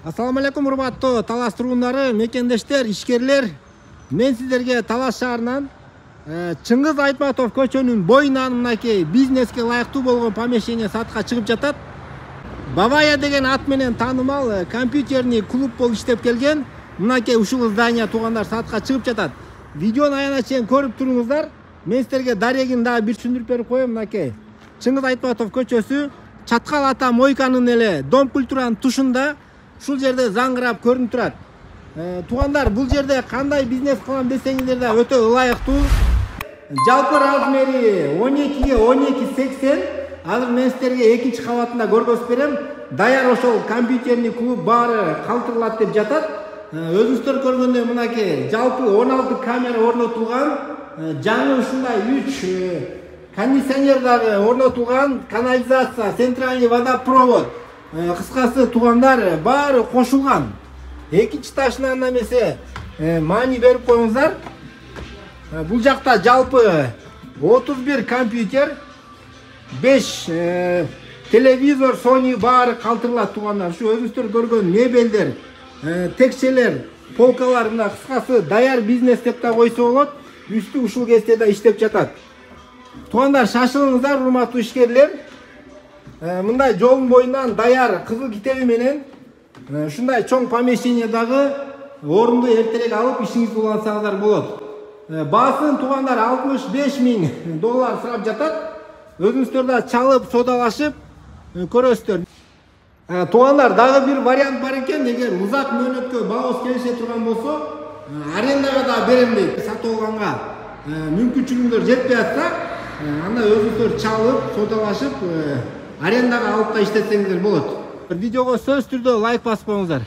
Ассаламу алейкум, урматтуу Талас тургундары, мекендештер, ишкерлер. Мен сиздерге Талас шаарынан Чыңгыз Айтматов көчөнүн боюнан мынакей бизнеске ылайыктуу болгон помещение сатка чыгып жатат. Бавая деген ат менен таанымал компьютерный клуб болуп иштеп келген. Мынакей ушул здание туугандар сатка чыгып жатат. Видеону аягына чейин көрүп туруңуздар. Мен сиздерге дарегин дагы бир түшүндүрүп берип коем. Мынакей Чыңгыз Айтматов көчөсү Чаткал ата мойканын эле Дом культуранын тушунда. Ушул жерде заңгырап көрүнүп турат. Туугандар, бул жерде кандай бизнес кылам десеңиздер да өтө ылайыктуу. Жалпы размери 12 12.80. Азыр мен сиздерге экинчи кабатында көргөзүп берем. Даяр ошол компьютерный клуб баары калтырылат деп жатат. Өзүңүздөр көргөндөй мынакей жалпы 16 камера орнотулган. Жаңы ушундай 3 кондиционер дагы орнотулган, канализация, центральный водопровод. Кыскасы туугандар баары кошулган. Экинчи ташына эмесе маани берип коюңуздар. Бул жакта жалпы 31 компьютер, 5 телевизор, Sony баары калтырылат туугандар. Ушу өзүңүздөр көргөн мебелдер, текчелер, полкалар мына кыскасы даяр бизнес деп да койсо болот. Үстү ушул кезде да иштеп жатат. Туугандар, шашылыңыздар, урматтуу ишкерлер. Мындай жолдун боюнан даяр кызыл китеби менен ушундай чоң помещениедагы орунду эртерээк алып ишиңизди улансаңыздар болот. Баасын туугандар $65.000 сурап жатат. Өзүңүздөр да чалып, содалашып көрөсүздөр. Туугандар, дагы бир вариант бар экен. Эгер узак мөөнөткө баабыз келише турган болсо, арендага да берем дейт. Сатып алганга мүмкүнчүлүгүңөр жетпей атса, анда өзүңүздөр чалып, содалашып арендага алып да иштетсеңиздер болот. Видеого сөзсүз түрдө лайк басып коюңуздар.